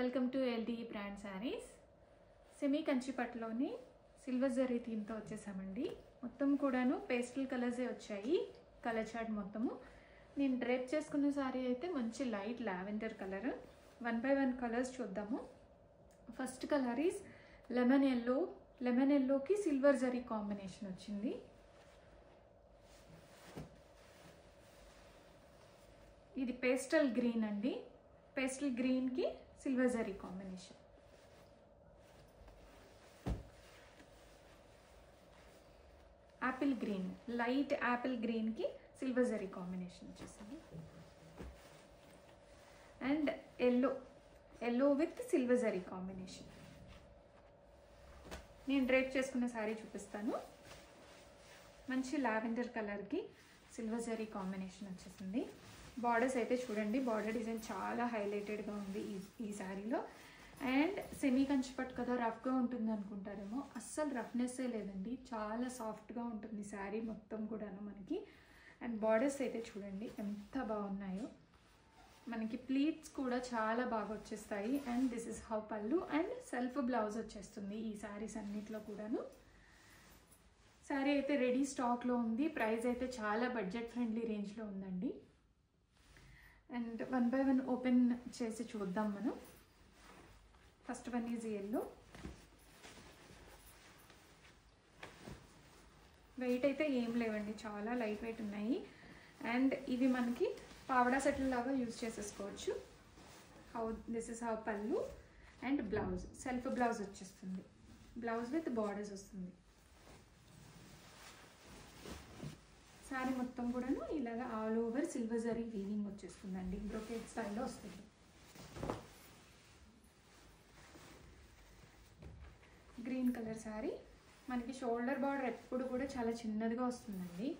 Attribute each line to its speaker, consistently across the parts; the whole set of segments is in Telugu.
Speaker 1: Welcome to LDE brand saris. Semi కంచిపట్టులోని సిల్వర్ జరీ థీమ్తో వచ్చేసామండి. మొత్తం కూడాను పేస్టల్ కలర్సే వచ్చాయి. కలర్ చార్ట్ మొత్తము నేను డ్రేప్ చేసుకున్న శారీ అయితే మంచి light lavender colour. 1 by 1 colours చూద్దాము. First colour is lemon yellow. Lemon ఎల్లోకి సిల్వర్ జరీ కాంబినేషన్ వచ్చింది. ఇది పేస్టల్ గ్రీన్ అండి. పేస్టల్ గ్రీన్కి silver zari combination. Apple green, light apple గ్రీన్కి సిల్వర్ జరీ కాంబినేషన్ వచ్చేసింది. And yellow with silver zari combination. నేను డ్రేప్ చేసుకున్న శారీ చూపిస్తాను. మంచి లావెండర్ కలర్కి సిల్వర్ జరీ కాంబినేషన్ వచ్చేసింది. బార్డర్స్ అయితే చూడండి, బార్డర్ డిజైన్ చాలా హైలైటెడ్గా ఉంది ఈ శారీలో. అండ్ సెమీ కంచిపట్టు కదా, రఫ్గా ఉంటుంది అనుకుంటారేమో, అస్సలు రఫ్నెస్సే లేదండి. చాలా సాఫ్ట్గా ఉంటుంది శారీ మొత్తం కూడాను మనకి. అండ్ బార్డర్స్ అయితే చూడండి ఎంత బాగున్నాయో. మనకి ప్లీట్స్ కూడా చాలా బాగా వచ్చేస్తాయి. అండ్ దిస్ ఇస్ హౌ పళ్ళు అండ్ సెల్ఫ్ బ్లౌజ్ వచ్చేస్తుంది ఈ శారీస్ అన్నిట్లో కూడాను. శారీ అయితే రెడీ స్టాక్లో ఉంది. ప్రైస్ అయితే చాలా బడ్జెట్ ఫ్రెండ్లీ రేంజ్లో ఉందండి. అండ్ 1 by 1 ఓపెన్ చేసి చూద్దాం మనం. First one is yellow. Wait అయితే ఏం లేవండి, చాలా లైట్ వెయిట్ ఉన్నాయి. అండ్ ఇవి మనకి పావడా సెట్ల లాగా యూజ్ చేసేసుకోవచ్చు. దిస్ ఇస్ హౌ పళ్ళు అండ్ బ్లౌజ్. సెల్ఫ్ బ్లౌజ్ వచ్చేస్తుంది. బ్లౌజ్ విత్ బార్డర్స్ వస్తుంది. శారీ మొత్తం కూడాను ఇలాగా all over silver zari weaving వచ్చేస్తుందండి. బ్రోకేట్ స్టైల్లో వస్తుంది. Green colour sari. మనకి షోల్డర్ బార్డర్ ఎప్పుడు కూడా చాలా చిన్నదిగా వస్తుందండి.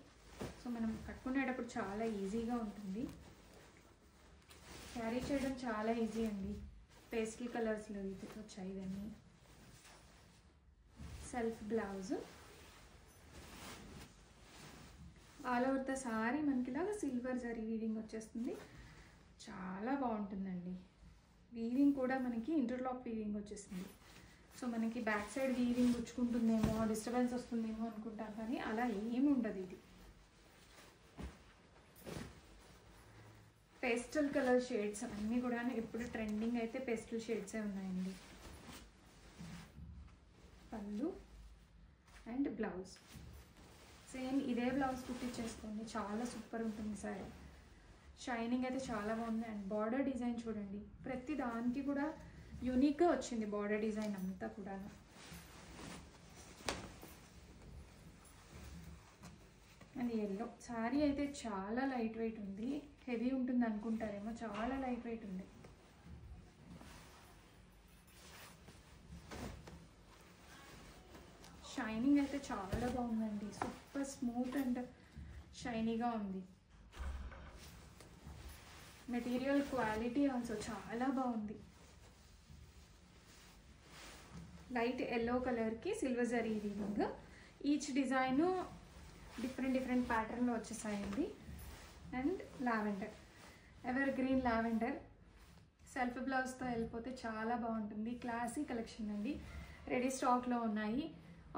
Speaker 1: సో మనం కట్టుకునేటప్పుడు చాలా ఈజీగా ఉంటుంది. క్యారీ చేయడం చాలా ఈజీ అండి. పేస్టల్ కలర్స్లో ఇది వచ్చాయి ఇవన్నీ. Self blouse. All over the sorry మనకి ఇలాగా సిల్వర్ జరీ వీవింగ్ వచ్చేస్తుంది. చాలా బాగుంటుందండి. వీవింగ్ కూడా మనకి ఇంటర్లాక్ వీవింగ్ వచ్చేస్తుంది. సో మనకి బ్యాక్ సైడ్ వీవింగ్ గుచ్చుకుంటుందేమో, డిస్టర్బెన్స్ వస్తుందేమో అనుకుంటాం, కానీ అలా ఏమి ఉండదు. ఇది పేస్టల్ కలర్ షేడ్స్ అన్నీ కూడా ఇప్పుడు ట్రెండింగ్ అయితే పేస్టల్ షేడ్సే ఉన్నాయండి. పళ్ళు అండ్ బ్లౌజ్ సేమ్ ఇదే బ్లౌజ్ కుట్టించేసుకోండి, చాలా సూపర్ ఉంటుంది సారీ. షైనింగ్ అయితే చాలా బాగుంది. అండ్ బార్డర్ డిజైన్ చూడండి, ప్రతి దానికి కూడా యూనిక్గా వచ్చింది బార్డర్ డిజైన్ అంతా కూడా. అండ్ ఎల్లో శారీ అయితే చాలా లైట్ వెయిట్ ఉంది. హెవీ ఉంటుంది అనుకుంటారేమో, చాలా లైట్ వెయిట్ ఉంది. షైనింగ్ అయితే చాలా బాగుందండి. సూపర్ స్మూత్ అండ్ షైనీగా ఉంది. మెటీరియల్ క్వాలిటీ ఆల్సో చాలా బాగుంది. లైట్ ఎల్లో కలర్కి silver zari weaving. Each design different ప్యాటర్న్లో వచ్చేసాయండి. And lavender, evergreen lavender self బ్లౌజ్తో వెళ్ళిపోతే చాలా బాగుంటుంది. క్లాసీ కలెక్షన్ అండి. రెడీ స్టాక్లో ఉన్నాయి.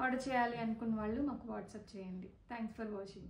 Speaker 1: ఆర్డర్ చేయాలి అనుకున్న వాళ్ళు మాకు వాట్సాప్ చేయండి. Thanks for watching.